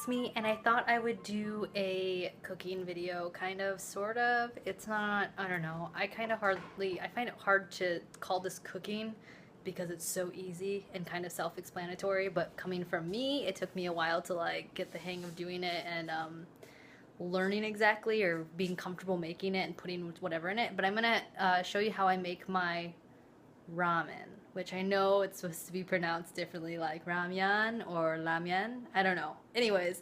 it's me, and I thought I would do a cooking video, kind of, sort of. It's not, I don't know, I find it hard to call this cooking because it's so easy and kind of self-explanatory, but coming from me, it took me a while to like get the hang of doing it and learning exactly or being comfortable making it and putting whatever in it. But I'm gonna show you how I make my ramen, which I know it's supposed to be pronounced differently, like ramyan or lamyan. I don't know. Anyways,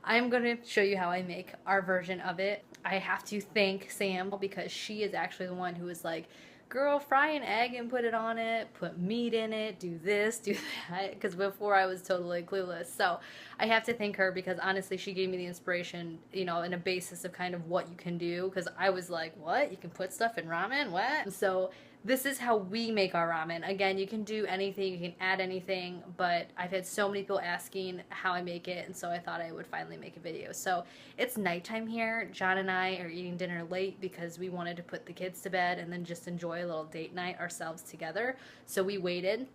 I'm going to show you how I make our version of it. I have to thank Sam because she is actually the one who was like, girl, fry an egg and put it on it, put meat in it, do this, do that, because before I was totally clueless. So I have to thank her because honestly she gave me the inspiration, you know, and a basis of kind of what you can do, because I was like, what? You can put stuff in ramen? What? So this is how we make our ramen. Again, you can do anything, you can add anything, but I've had so many people asking how I make it, and so I thought I would finally make a video. So it's nighttime here. John and I are eating dinner late because we wanted to put the kids to bed and then just enjoy a little date night ourselves together. So we waited.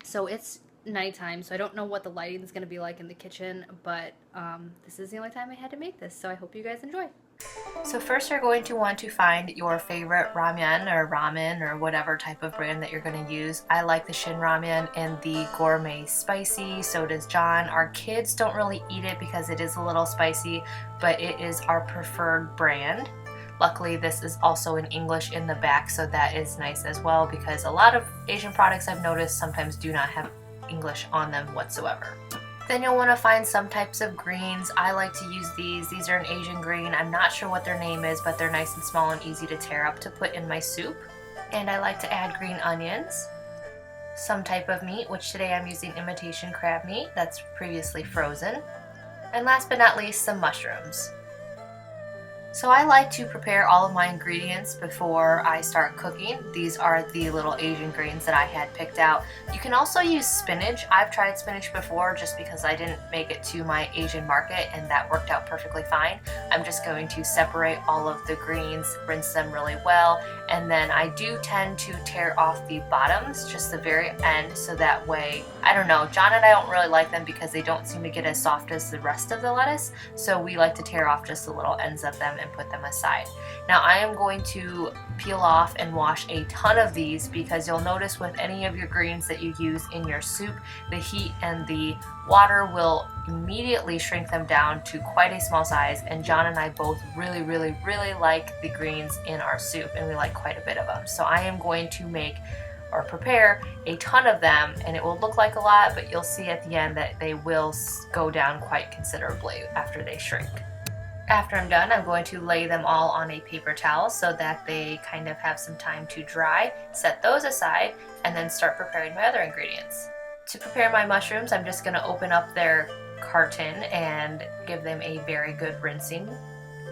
So it's nighttime, so I don't know what the lighting is going to be like in the kitchen, but this is the only time I had to make this, so I hope you guys enjoy. So first you're going to want to find your favorite ramyun or ramen or whatever type of brand that you're going to use. I like the Shin Ramyun and the gourmet spicy, so does John. Our kids don't really eat it because it is a little spicy, but it is our preferred brand. Luckily this is also in English in the back, so that is nice as well, because a lot of Asian products I've noticed sometimes do not have English on them whatsoever. Then you'll want to find some types of greens. I like to use these. These are an Asian green. I'm not sure what their name is, but they're nice and small and easy to tear up to put in my soup. And I like to add green onions. Some type of meat, which today I'm using imitation crab meat that's previously frozen. And last but not least, some mushrooms. So I like to prepare all of my ingredients before I start cooking. These are the little Asian greens that I had picked out. You can also use spinach. I've tried spinach before just because I didn't make it to my Asian market and that worked out perfectly fine. I'm just going to separate all of the greens, rinse them really well, and then I do tend to tear off the bottoms, just the very end, so that way, I don't know, John and I don't really like them because they don't seem to get as soft as the rest of the lettuce, so we like to tear off just the little ends of them and put them aside. Now I am going to peel off and wash a ton of these because you'll notice with any of your greens that you use in your soup, the heat and the water will immediately shrink them down to quite a small size, and John and I both really like the greens in our soup, and we like quite a bit of them. So I am going to make or prepare a ton of them, and it will look like a lot, but you'll see at the end that they will go down quite considerably after they shrink. After I'm done, I'm going to lay them all on a paper towel so that they kind of have some time to dry, set those aside, and then start preparing my other ingredients. To prepare my mushrooms, I'm just going to open up their carton and give them a very good rinsing.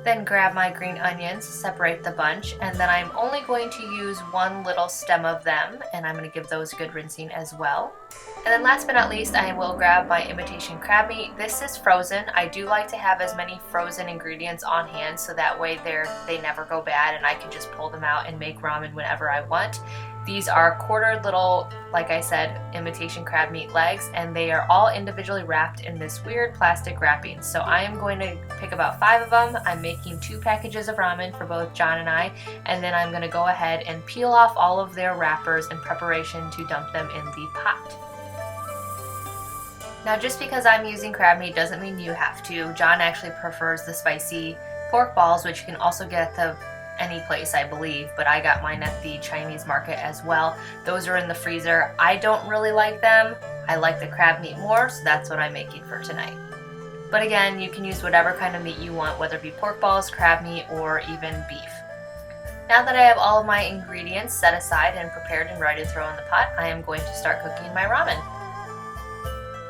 Then grab my green onions, separate the bunch, and then I'm only going to use one little stem of them, and I'm going to give those a good rinsing as well. And then last but not least, I will grab my imitation crab meat. This is frozen. I do like to have as many frozen ingredients on hand so that way they never go bad and I can just pull them out and make ramen whenever I want. These are quartered little, like I said, imitation crab meat legs, and they are all individually wrapped in this weird plastic wrapping. So I am going to pick about 5 of them. I'm making 2 packages of ramen for both John and I, and then I'm going to go ahead and peel off all of their wrappers in preparation to dump them in the pot. Now just because I'm using crab meat doesn't mean you have to. John actually prefers the spicy pork balls, which you can also get at any place I believe, but I got mine at the Chinese market as well. Those are in the freezer. I don't really like them. I like the crab meat more, so that's what I'm making for tonight. But again, you can use whatever kind of meat you want, whether it be pork balls, crab meat, or even beef. Now that I have all of my ingredients set aside and prepared and ready to throw in the pot, I am going to start cooking my ramen.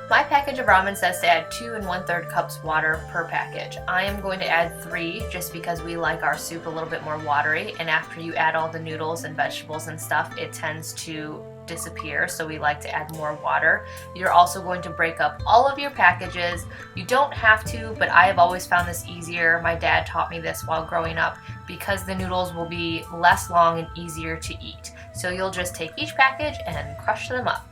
My package of ramen says to add 2 1/3 cups water per package. I am going to add 3 just because we like our soup a little bit more watery, and after you add all the noodles and vegetables and stuff, it tends to disappear, so we like to add more water. You're also going to break up all of your packages. You don't have to, but I have always found this easier. My dad taught me this while growing up because the noodles will be less long and easier to eat. So you'll just take each package and crush them up.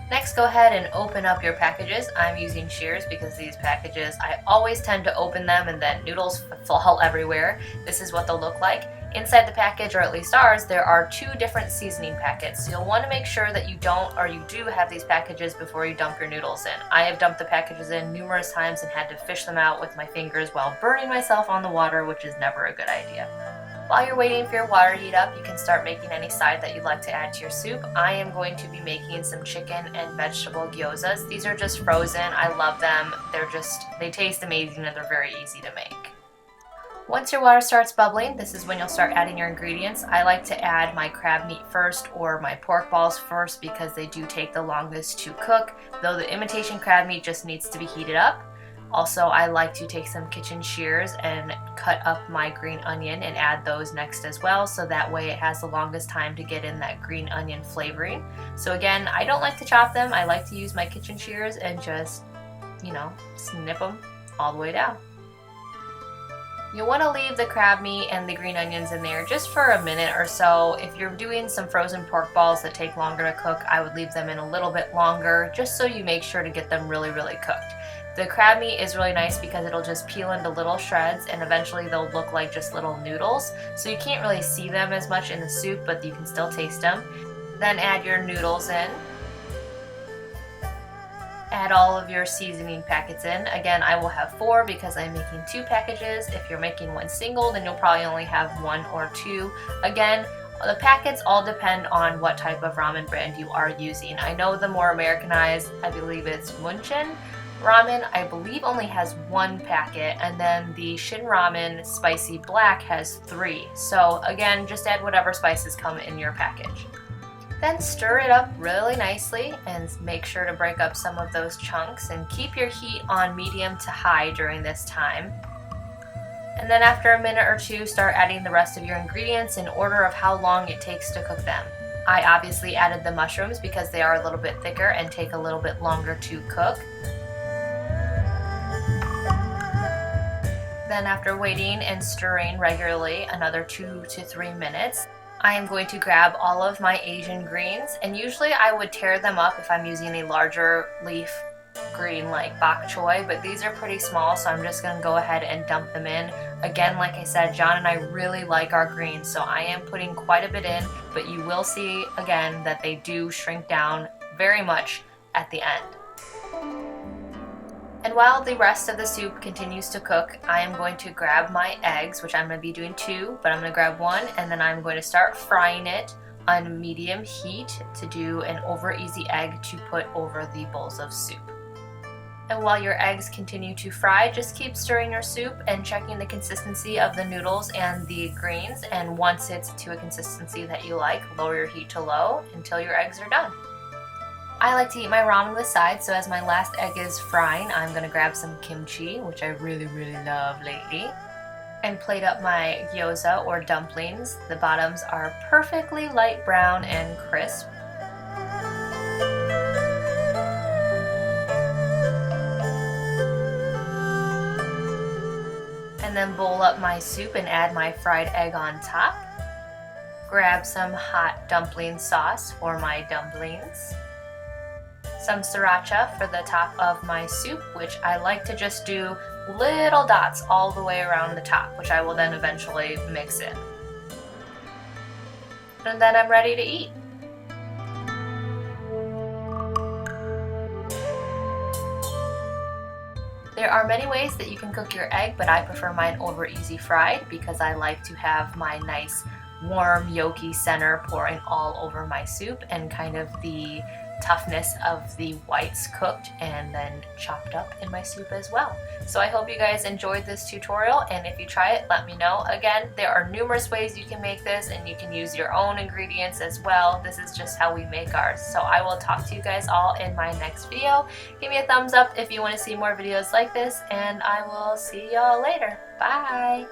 Next, go ahead and open up your packages. I'm using shears because these packages, I always tend to open them and then noodles fall everywhere. This is what they'll look like. Inside the package, or at least ours, there are 2 different seasoning packets. So you'll want to make sure that you don't, or you do have these packages before you dump your noodles in. I have dumped the packages in numerous times and had to fish them out with my fingers while burning myself on the water, which is never a good idea. While you're waiting for your water to heat up, you can start making any side that you'd like to add to your soup. I am going to be making some chicken and vegetable gyozas. These are just frozen. I love them. They taste amazing and they're very easy to make. Once your water starts bubbling, this is when you'll start adding your ingredients. I like to add my crab meat first or my pork balls first because they do take the longest to cook, though the imitation crab meat just needs to be heated up. Also, I like to take some kitchen shears and cut up my green onion and add those next as well, so that way it has the longest time to get in that green onion flavoring. So again, I don't like to chop them. I like to use my kitchen shears and just, snip them all the way down. You'll want to leave the crab meat and the green onions in there just for a minute or so. If you're doing some frozen pork balls that take longer to cook, I would leave them in a little bit longer just so you make sure to get them really, really cooked. The crab meat is really nice because it'll just peel into little shreds and eventually they'll look like just little noodles. So you can't really see them as much in the soup, but you can still taste them. Then add your noodles in. Add all of your seasoning packets in. Again, I will have 4 because I'm making 2 packages. If you're making one single, then you'll probably only have 1 or 2. Again, the packets all depend on what type of ramen brand you are using. I know the more Americanized, I believe it's Munchen ramen, I believe only has 1 packet, and then the Shin Ramen Spicy Black has 3. So again, just add whatever spices come in your package. Then stir it up really nicely and make sure to break up some of those chunks and keep your heat on medium to high during this time. And then after a minute or 2, start adding the rest of your ingredients in order of how long it takes to cook them. I obviously added the mushrooms because they are a little bit thicker and take a little bit longer to cook. Then after waiting and stirring regularly another 2 to 3 minutes, I am going to grab all of my Asian greens, and usually I would tear them up if I'm using a larger leaf green like bok choy, but these are pretty small, so I'm just going to go ahead and dump them in. Again, like I said, John and I really like our greens, so I am putting quite a bit in, but you will see again that they do shrink down very much at the end. And while the rest of the soup continues to cook, I am going to grab my eggs, which I'm going to be doing 2, but I'm going to grab 1, and then I'm going to start frying it on medium heat to do an over easy egg to put over the bowls of soup. And while your eggs continue to fry, just keep stirring your soup and checking the consistency of the noodles and the greens, and once it's to a consistency that you like, lower your heat to low until your eggs are done. I like to eat my ramen with sides, so as my last egg is frying, I'm going to grab some kimchi, which I really, really love lately, and plate up my gyoza or dumplings. The bottoms are perfectly light brown and crisp. And then bowl up my soup and add my fried egg on top. Grab some hot dumpling sauce for my dumplings. Some sriracha for the top of my soup, which I like to just do little dots all the way around the top, which I will then eventually mix in. And then I'm ready to eat. There are many ways that you can cook your egg, but I prefer mine over easy fried because I like to have my nice warm yolky center pouring all over my soup and kind of the toughness of the whites cooked and then chopped up in my soup as well. So I hope you guys enjoyed this tutorial, and if you try it, let me know. Again, there are numerous ways you can make this, and you can use your own ingredients as well. This is just how we make ours. So I will talk to you guys all in my next video. Give me a thumbs up if you want to see more videos like this, and I will see y'all later. Bye!